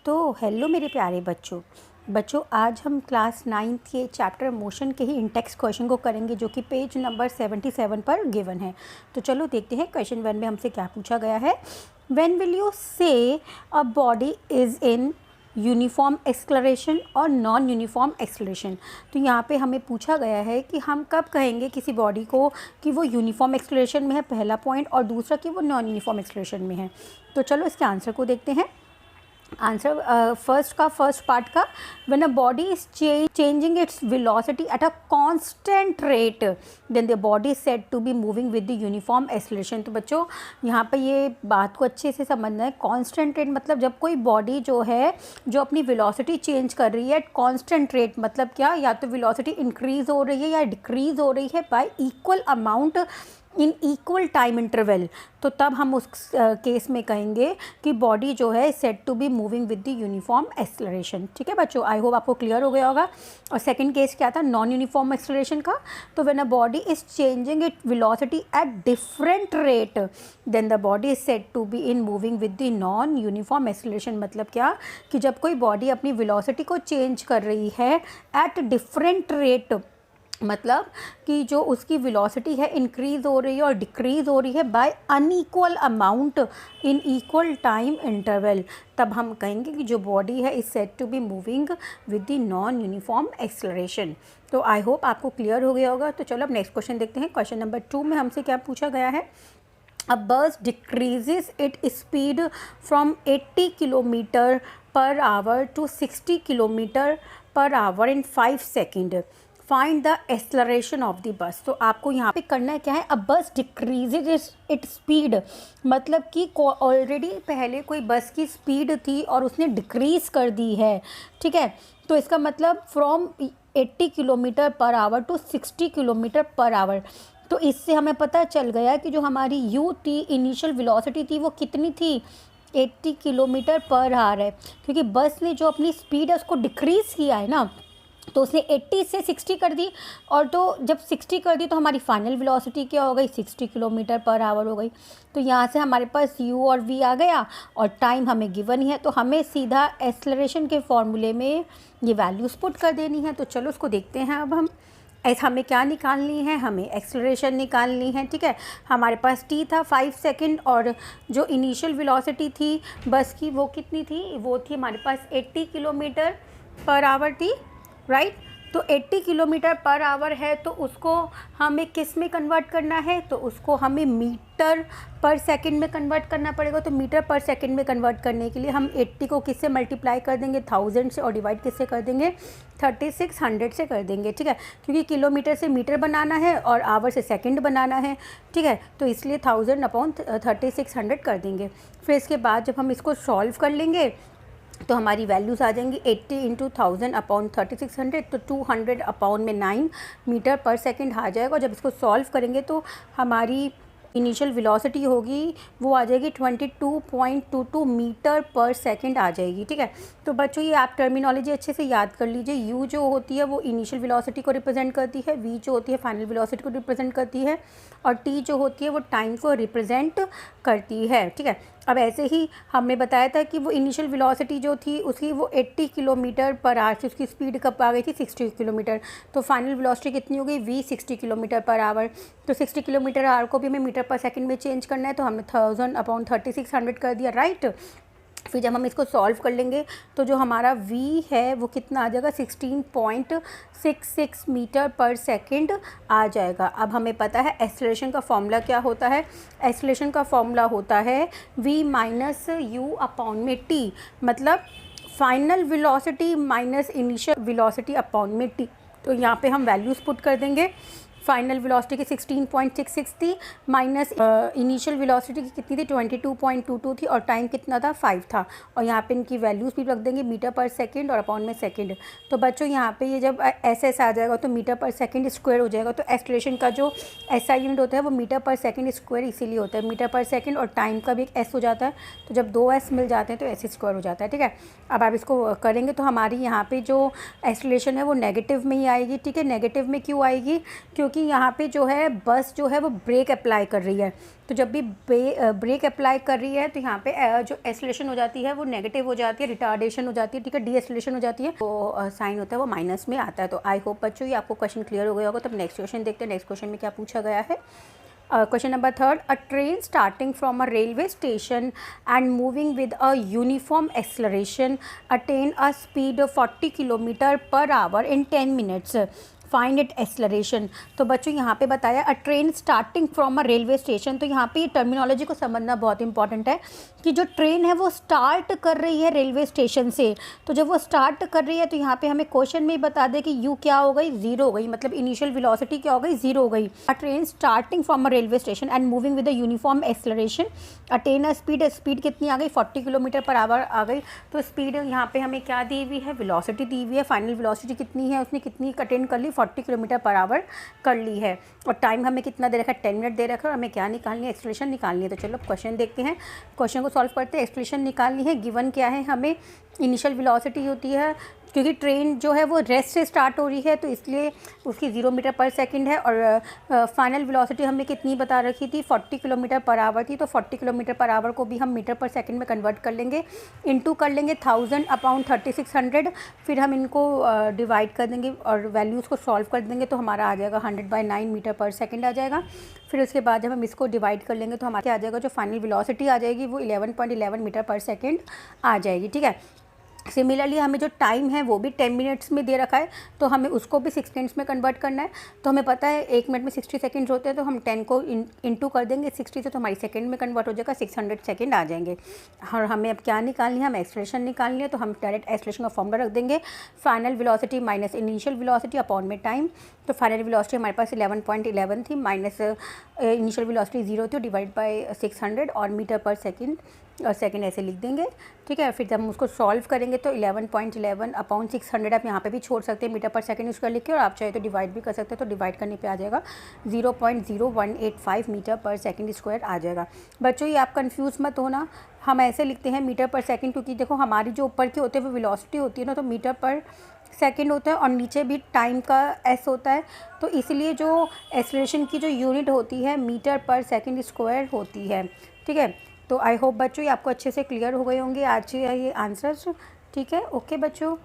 तो हेलो मेरे प्यारे बच्चों आज हम क्लास 9th के चैप्टर मोशन के ही इंटेक्स क्वेश्चन को करेंगे जो कि पेज नंबर 77 पर गिवन है। तो चलो देखते हैं क्वेश्चन 1 में हमसे क्या पूछा गया है। व्हेन विल यू से a body is in uniform acceleration और नॉन यूनिफॉर्म एक्सेलरेशन। तो यहाँ पे हमें पूछा गया है कि हम कब कहेंगे किसी बॉडी को कि वो यूनिफॉर्म एक्सेलरेशन में है, पहला पॉइंट, और दूसरा कि वो नॉन यूनिफॉर्म एक्सेलरेशन में है। तो चलो इसके आंसर को देखते हैं। आंसर फर्स्ट पार्ट का, when a body is changing its velocity at a constant rate then the body is said to be moving with the uniform acceleration. तो बच्चों यहाँ पे ये बात को अच्छे से समझना है। कांस्टेंट रेट मतलब जब कोई बॉडी जो है जो अपनी वेलोसिटी चेंज कर रही है एट कांस्टेंट रेट, मतलब क्या, या तो वेलोसिटी इंक्रीज हो रही है या डिक्रीज हो रही है by equal amount in equal time interval, तो तब हम उस केस में कहेंगे कि बॉडी जो है set to be moving with the uniform acceleration. ठीक है बच्चों, आई होप आपको क्लियर हो गया होगा। और सेकंड केस क्या था, नॉन यूनिफॉर्म एक्सेलरेशन का। तो when a body is changing it velocity at different rate then the body is set to be in moving with the non uniform acceleration. मतलब क्या कि जब कोई बॉडी अपनी वेलोसिटी को चेंज कर रही है एट डिफरेंट रेट, मतलब कि जो उसकी वेलोसिटी है इंक्रीज़ हो रही है और डिक्रीज़ हो रही है by unequal amount in equal time interval, तब हम कहेंगे कि जो बॉडी है is set to be moving with the non uniform acceleration. तो आई होप आपको क्लियर हो गया होगा। तो चलो अब नेक्स्ट क्वेश्चन देखते हैं। क्वेश्चन नंबर 2 में हमसे क्या पूछा गया है। A bus decreases its speed from 80 kilometre per hour to 60 kilometre per hour in 5 second. Find the acceleration of the bus. तो आपको यहाँ पे करना है क्या है, अ बस डिक्रीजेज इट स्पीड, मतलब कि ऑलरेडी पहले कोई बस की स्पीड थी और उसने डिक्रीज़ कर दी है। ठीक है, तो इसका मतलब from 80 kilometre per hour to 60 kilometre per hour. तो इससे हमें पता चल गया कि जो हमारी यू थी, इनिशियल वेलोसिटी थी, वो कितनी थी, 80 किलोमीटर पर आवर है, क्योंकि बस ने जो अपनी स्पीड है उसको डिक्रीज़ किया है ना, तो उसने 80 से 60 कर दी। और तो जब 60 कर दी तो हमारी फाइनल वेलोसिटी क्या हो गई, 60 किलोमीटर पर आवर हो गई। तो यहाँ से हमारे पास u और v आ गया और टाइम हमें गिवन ही है, तो हमें सीधा एक्सेलरेशन के फॉर्मूले में ये वैल्यूज़ पुट कर देनी है। तो चलो उसको देखते हैं। अब हमें क्या निकालनी है, हमें एक्सेलरेशन निकालनी है। ठीक है, हमारे पास t था 5 सेकंड और जो इनिशियल वेलोसिटी थी बस की वो कितनी थी, वो थी हमारे पास 80 किलोमीटर पर आवर थी, राइट। तो 80 किलोमीटर पर आवर है तो उसको हमें किस में कन्वर्ट करना है, तो उसको हमें मीटर पर सेकंड में कन्वर्ट करना पड़ेगा। तो मीटर पर सेकंड में कन्वर्ट करने के लिए हम 80 को किससे मल्टीप्लाई कर देंगे, 1000 से, और डिवाइड किससे कर देंगे, 3600 से कर देंगे। ठीक है, क्योंकि किलोमीटर से मीटर बनाना है और आवर से सेकंड बनाना है। ठीक है, तो इसलिए 1000 अपॉन 3600 कर देंगे। फिर इसके बाद जब हम इसको सॉल्व कर लेंगे तो हमारी वैल्यूज़ आ जाएंगी 80 इंटू 1000 अपॉन 3600, तो 200 अपॉन में 9 मीटर पर सेकंड आ जाएगा। और जब इसको सॉल्व करेंगे तो हमारी इनिशियल वेलोसिटी होगी वो आ जाएगी 22.22 मीटर पर सेकंड आ जाएगी। ठीक है, तो बच्चों ये आप टर्मिनोलॉजी अच्छे से याद कर लीजिए। यू जो होती है वो इनिशियल वेलोसिटी को रिप्रेजेंट करती है, वी जो होती है फाइनल वेलोसिटी को रिप्रेजेंट करती है, और टी जो होती है वो टाइम को रिप्रेजेंट करती है। ठीक है, अब ऐसे ही हमने बताया था कि वो इनिशियल वेलोसिटी जो थी उसकी वो 80 किलोमीटर पर आवर थी, उसकी स्पीड कब आ गई थी, 60 किलोमीटर। तो फाइनल वेलोसिटी कितनी हो गई, v 60 किलोमीटर पर आवर। तो 60 किलोमीटर आवर को भी हमें मीटर पर सेकंड में चेंज करना है, तो हमने 1000 अपॉन 3600 कर दिया, राइट। फिर जब हम इसको सॉल्व कर लेंगे तो जो हमारा v है वो कितना आ जाएगा, 16.66 मीटर पर सेकंड आ जाएगा। अब हमें पता है एक्सेलरेशन का फॉर्मूला क्या होता है। एक्सेलरेशन का फॉर्मूला होता है v माइनस यू अपॉन में t, मतलब final velocity minus initial velocity upon में t। तो यहाँ पे हम वैल्यूज़ पुट कर देंगे। फाइनल वेलोसिटी की 16.66 थी, माइनस इनिशियल वेलोसिटी की कितनी थी, 22.22 थी, और टाइम कितना था, 5 था। और यहाँ पे इनकी वैल्यूज़ भी रख देंगे, मीटर पर सेकंड और अपॉन में सेकंड। तो बच्चों यहाँ पे ये जब एस आ जाएगा तो मीटर पर सेकंड स्क्वायर हो जाएगा। तो एक्सेलरेशन का जो SI यूनिट होता है वो मीटर पर सेकंड स्क्वायर इसीलिए होता है, मीटर पर सेकंड, और टाइम का भी एक S हो जाता है। तो जब 2 S मिल जाते हैं तो S स्क्वायर हो जाता है। ठीक है, अब आप इसको करेंगे तो हमारी यहाँ पर जो एक्सेलरेशन है वो नेगेटिव में ही आएगी। ठीक है, नेगेटिव में क्यों आएगी, क्योंकि देखिए यहाँ पे जो है बस जो है वो ब्रेक अप्लाई कर रही है, तो जब भी ब्रेक अप्लाई कर रही है तो यहाँ पे जो एक्सेलरेशन हो जाती है वो नेगेटिव हो जाती है, रिटार्डेशन हो जाती है, ठीक है, डी एक्सेलरेशन हो जाती है, तो साइन होता है वो माइनस में आता है। तो आई होप बच्चों ये आपको क्वेश्चन क्लियर हो गया होगा। तब नेक्स्ट क्वेश्चन देखते हैं, नेक्स्ट क्वेश्चन में क्या पूछा गया है। Question number 3, a train starting from a railway station and moving with a uniform acceleration attain a speed of 40 km/h in 10 minutes. Find it acceleration. तो बच्चों यहाँ पे बताया अ train starting from a railway station. तो यहाँ पे ये terminology को समझना बहुत इंपॉर्टेंट है कि जो ट्रेन है वो स्टार्ट कर रही है रेलवे स्टेशन से। तो जब वो स्टार्ट कर रही है तो यहाँ पे हमें क्वेश्चन में ही बता दे कि यू क्या हो गई, ज़ीरो हो गई, मतलब इनिशियल वेलोसिटी क्या हो गई, ज़ीरो हो गई। अ train starting from a railway station and moving with a uniform acceleration attain a speed कितनी आ गई, 40 km/h आ गई। तो स्पीड यहाँ पे हमें क्या दी हुई है, वेलोसिटी दी हुई है। फाइनल वेलोसिटी कितनी है, उसने कितनी अटेन कर ली, 40 km/h कर ली है। और टाइम हमें कितना दे रखा है, 10 मिनट दे रखा है। और हमें क्या निकालनी है, एक्सेलरेशन निकालनी है। तो चलो क्वेश्चन देखते हैं, क्वेश्चन को सॉल्व करते हैं। एक्सेलरेशन निकालनी है, गिवन क्या है, हमें इनिशियल वेलोसिटी होती है, क्योंकि ट्रेन जो है वो रेस्ट से स्टार्ट हो रही है तो इसलिए उसकी 0 मीटर/सेकंड है। और फाइनल वेलोसिटी हमें कितनी बता रखी थी, 40 km/h थी। तो 40 km/h को भी हम मीटर/सेकंड में कन्वर्ट कर लेंगे, इनटू कर लेंगे 1000/3600। फिर हम इनको डिवाइड कर देंगे और वैल्यूज़ को सॉल्व कर देंगे तो हमारा आ जाएगा 100/9 मीटर/सेकंड आ जाएगा। फिर उसके बाद जब हम इसको डिवाइड कर लेंगे तो हमारे आ जाएगा, जो फाइनल वेलोसिटी आ जाएगी वो 11.11 मीटर/सेकंड आ जाएगी, ठीक है। सिमिलरली हमें जो टाइम है वो भी 10 मिनट्स में दे रखा है, तो हमें उसको भी सेकंड्स में कन्वर्ट करना है। तो हमें पता है 1 मिनट में 60 सेकंड्स होते हैं, तो हम 10 को इंटू कर देंगे 60 से, तो हमारी सेकंड में कन्वर्ट हो जाएगा, 600 सेकंड आ जाएंगे। और हमें अब क्या निकालनी है, हमें एक्सेलरेशन निकालनी है। तो हम डायरेक्ट एक्सेलरेशन का फॉर्मूला रख देंगे, final velocity minus initial velocity upon में टाइम। तो फाइनल वेलोसिटी हमारे पास 11.11 थी, माइनस इनिशियल वेलोसिटी 0 थी, डिवाइड बाई 600 और मीटर/सेकंड और सेकंड ऐसे लिख देंगे, ठीक है। फिर जब हम उसको सॉल्व करेंगे तो 11.11 अपॉन 600 आप यहाँ पे भी छोड़ सकते हैं मीटर/सेकंड उसका लिख के, और आप चाहे तो डिवाइड भी कर सकते हैं। तो डिवाइड करने पे आ जाएगा 0.0185 मीटर/सेकंड स्क्वायर आ जाएगा। बच्चों ये आप कंफ्यूज मत होना, हम ऐसे लिखते हैं मीटर/सेकंड, क्योंकि देखो हमारी जो ऊपर के होते हैं वो वेलोसिटी होती है ना, तो मीटर/सेकंड होता है और नीचे भी टाइम का एस होता है। तो इसलिए जो एक्सेलरेशन की जो यूनिट होती है मीटर/सेकंड स्क्वायर होती है, ठीक है। तो आई होप बच्चों ये आपको अच्छे से क्लियर हो गए होंगे आज ये आंसर्स, ठीक है। ओके बच्चों।